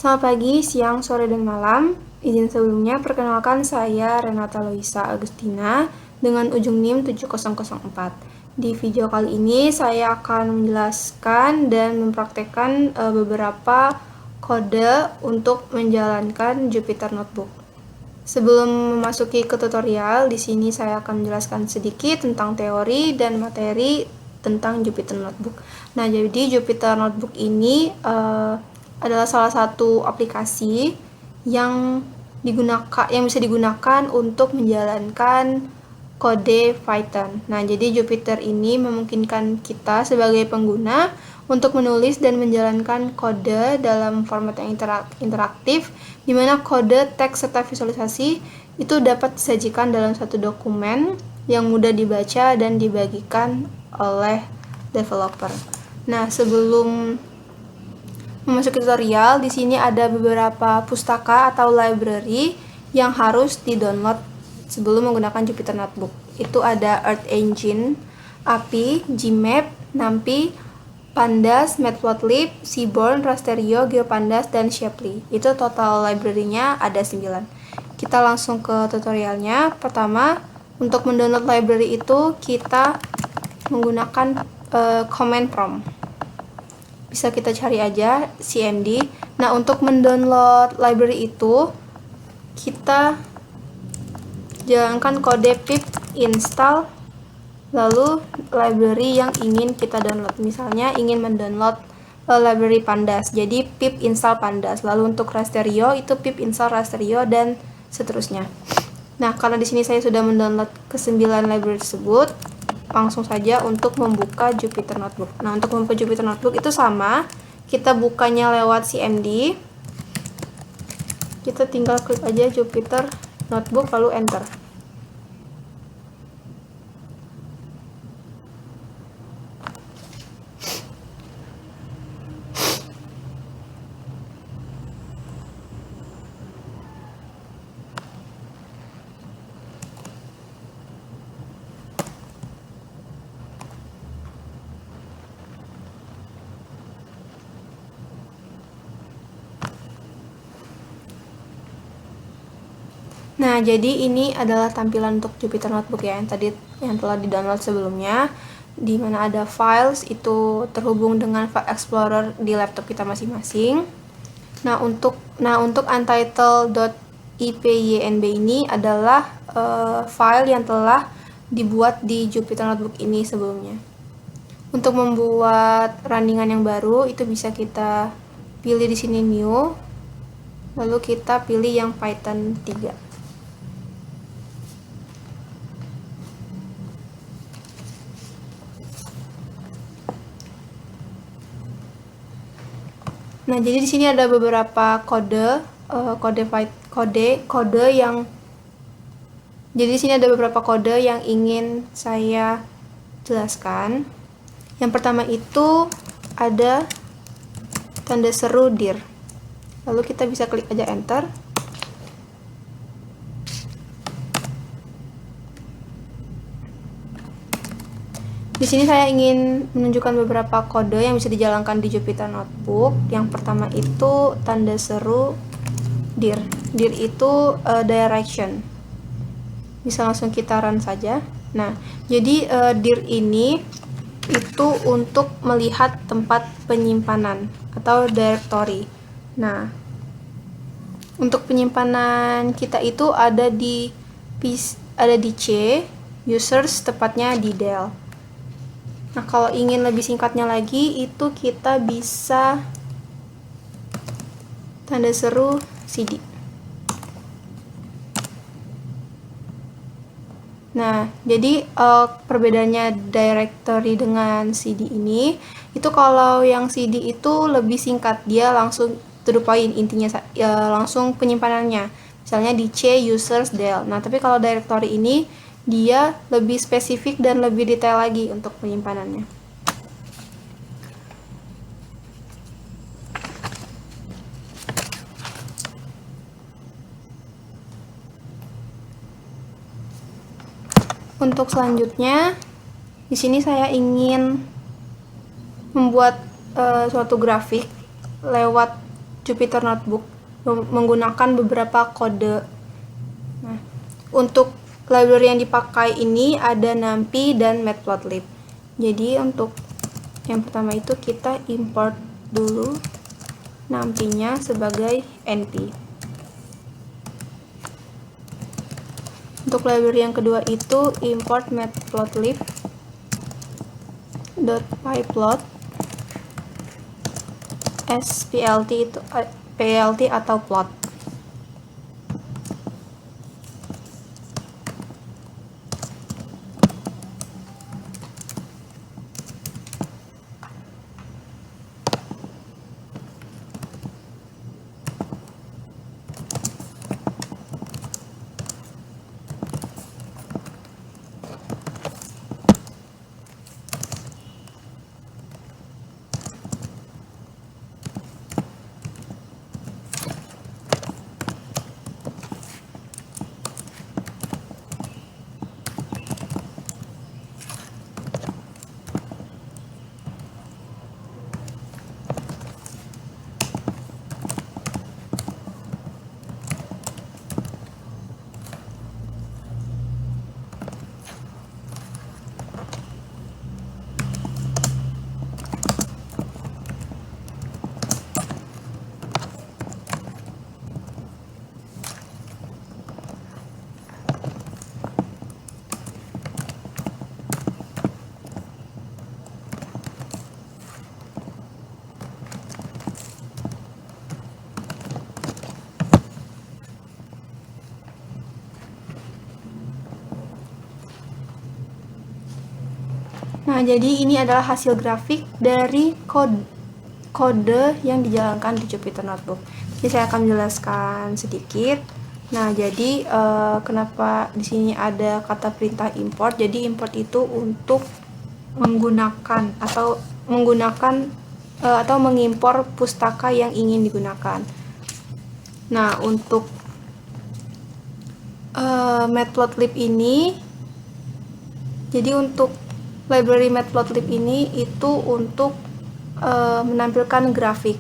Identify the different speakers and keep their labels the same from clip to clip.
Speaker 1: Selamat pagi, siang, sore, dan malam. Izin sebelumnya, perkenalkan saya Renata Loisa Agustina dengan ujung NIM 7004. Di video kali ini, saya akan menjelaskan dan mempraktekkan beberapa kode untuk menjalankan Jupyter Notebook. Sebelum memasuki ke tutorial, di sini saya akan menjelaskan sedikit tentang teori dan materi tentang Jupyter Notebook. Nah, jadi Jupyter Notebook ini adalah salah satu aplikasi yang bisa digunakan untuk menjalankan kode Python. Nah, jadi Jupyter ini memungkinkan kita sebagai pengguna untuk menulis dan menjalankan kode dalam format yang interaktif, di mana kode, teks, serta visualisasi itu dapat disajikan dalam satu dokumen yang mudah dibaca dan dibagikan oleh developer. Nah, sebelum memasuki tutorial, di sini ada beberapa pustaka atau library yang harus di-download sebelum menggunakan Jupyter Notebook. Itu ada Earth Engine, API, Gmap, NumPy, Pandas, Matplotlib, Seaborn, Rasterio, GeoPandas, dan Shapley. Itu total library-nya ada 9. Kita langsung ke tutorialnya. Pertama, untuk mendownload library itu kita menggunakan command prompt. Bisa kita cari aja cmd. Nah, untuk mendownload library itu kita jalankan kode pip install lalu library yang ingin kita download. Misalnya ingin mendownload library Pandas, jadi pip install Pandas. Lalu untuk Rasterio itu pip install Rasterio dan seterusnya. Nah, karena di sini saya sudah mendownload ke-9 library tersebut, langsung saja untuk membuka Jupyter Notebook. Nah, untuk membuka Jupyter Notebook itu sama, kita bukanya lewat cmd. Kita tinggal klik aja Jupyter Notebook lalu enter. Nah, jadi ini adalah tampilan untuk Jupyter Notebook ya, yang telah di-download sebelumnya, di mana ada files itu terhubung dengan file explorer di laptop kita masing-masing. Nah, untuk untitled.ipynb ini adalah file yang telah dibuat di Jupyter Notebook ini sebelumnya. Untuk membuat runningan yang baru itu bisa kita pilih di sini new, lalu kita pilih yang Python 3. Nah, jadi di sini ada beberapa kode yang ingin saya jelaskan. Yang pertama itu ada tanda seru dir. Lalu kita bisa klik aja enter. Di sini saya ingin menunjukkan beberapa kode yang bisa dijalankan di Jupyter Notebook. Yang pertama itu tanda seru dir. Dir itu direction. Bisa langsung kita run saja. Nah, jadi dir ini itu untuk melihat tempat penyimpanan atau directory. Nah, untuk penyimpanan kita itu ada di C, users tepatnya di Dell. Nah, kalau ingin lebih singkatnya lagi, itu kita bisa tanda seru cd. Nah, jadi perbedaannya directory dengan cd ini, itu kalau yang cd itu lebih singkat, dia langsung to the point, intinya langsung penyimpanannya. Misalnya di C, users, Dell. Nah, tapi kalau directory ini, dia lebih spesifik dan lebih detail lagi untuk penyimpanannya. Untuk selanjutnya, di sini saya ingin membuat suatu grafik lewat Jupyter Notebook menggunakan beberapa kode. Nah, untuk library yang dipakai ini ada NumPy dan Matplotlib. Jadi untuk yang pertama itu kita import dulu NumPy-nya sebagai NP. Untuk library yang kedua itu import matplotlib.pyplot as plt atau plot. Nah, jadi ini adalah hasil grafik dari kode yang dijalankan di Jupyter Notebook. Jadi saya akan menjelaskan sedikit. Nah, jadi kenapa di sini ada kata perintah import? Jadi import itu untuk menggunakan atau mengimpor pustaka yang ingin digunakan. Nah, untuk Matplotlib ini, jadi untuk library Matplotlib ini itu untuk menampilkan grafik.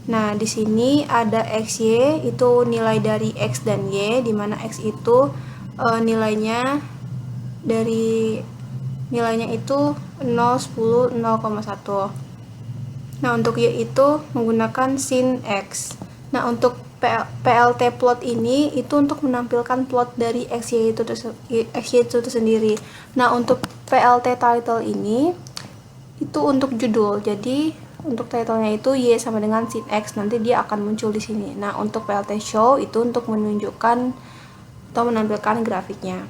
Speaker 1: Nah, di sini ada XY, itu nilai dari X dan Y, di mana X itu nilainya itu 0, 10, 0,1. Nah, untuk Y itu menggunakan sin X. Nah, untuk PLT plot ini itu untuk menampilkan plot dari XY itu tersendiri. Nah, untuk PLT title ini itu untuk judul. Jadi untuk titlenya itu Y sama dengan sin X, nanti dia akan muncul di sini. Nah, untuk PLT show itu untuk menunjukkan atau menampilkan grafiknya.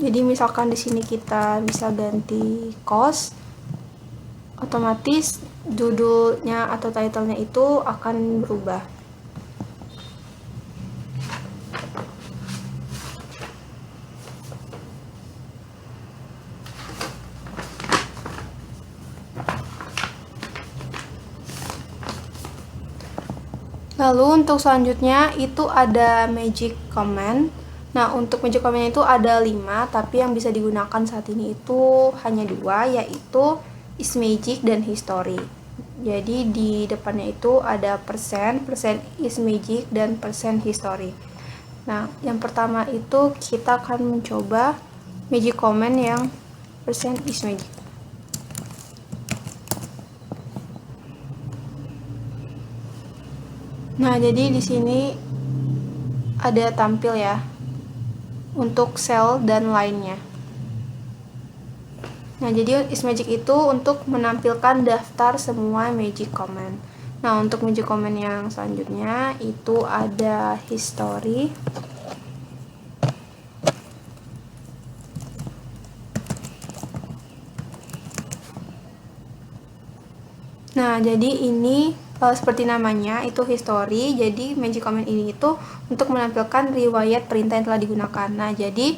Speaker 1: Jadi misalkan di sini kita bisa ganti cost, otomatis judulnya atau titlenya itu akan berubah. Lalu untuk selanjutnya itu ada magic command. Nah, untuk magic command itu ada 5, tapi yang bisa digunakan saat ini itu hanya 2, yaitu isMagic dan history. Jadi di depannya itu ada persen isMagic dan persen history. Nah, yang pertama itu kita akan mencoba magic command yang persen isMagic. Nah, jadi di sini ada tampil ya untuk sel dan lainnya. Nah, jadi isMagic itu untuk menampilkan daftar semua magic command. Nah, untuk magic command yang selanjutnya itu ada history. Nah, jadi ini seperti namanya itu history. Jadi magic command ini itu untuk menampilkan riwayat perintah yang telah digunakan. Nah, jadi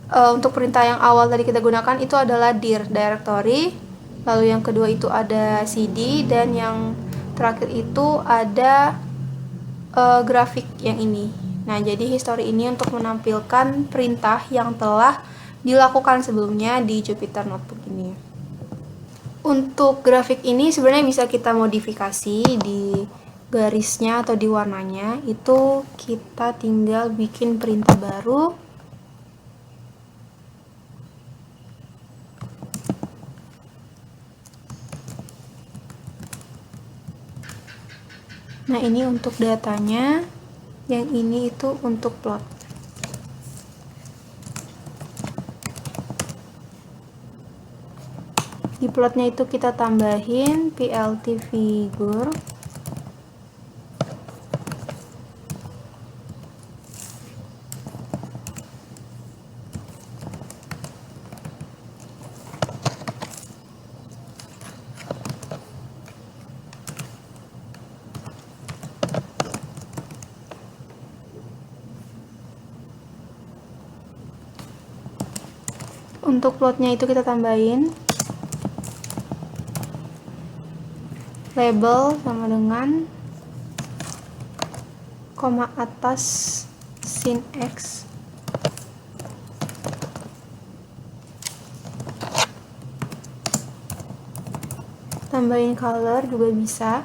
Speaker 1: untuk perintah yang awal tadi kita gunakan itu adalah dir directory, lalu yang kedua itu ada cd, dan yang terakhir itu ada grafik yang ini. Nah, jadi history ini untuk menampilkan perintah yang telah dilakukan sebelumnya di Jupyter Notebook ini. Untuk grafik ini sebenarnya bisa kita modifikasi di garisnya atau di warnanya. Itu kita tinggal bikin perintah baru. Nah, ini untuk datanya. Yang ini itu untuk plot. Di plotnya itu kita tambahin PLT figure. Untuk plotnya itu kita tambahin label sama dengan koma atas sin X. Tambahin color juga bisa.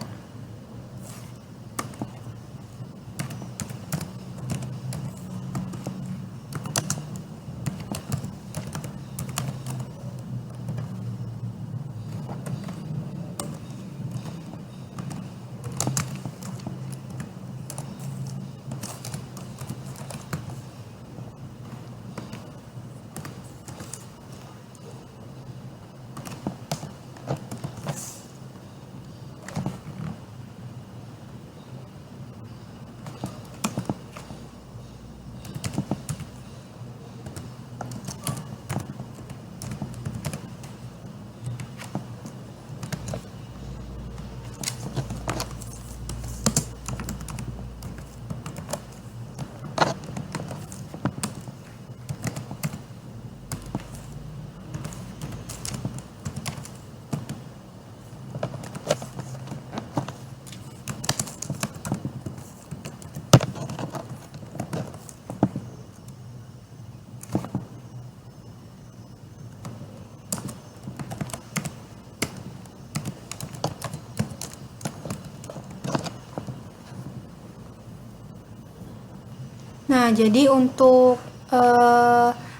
Speaker 1: Nah, jadi untuk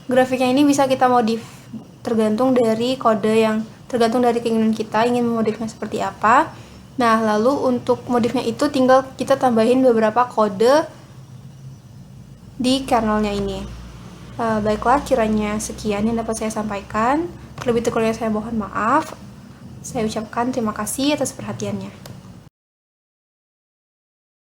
Speaker 1: grafiknya ini bisa kita modif tergantung dari keinginan kita ingin memodifnya seperti apa. Nah, lalu untuk modifnya itu tinggal kita tambahin beberapa kode di kernelnya ini. Baiklah, kiranya sekian yang dapat saya sampaikan. Lebih kurangnya saya mohon maaf. Saya ucapkan terima kasih atas perhatiannya.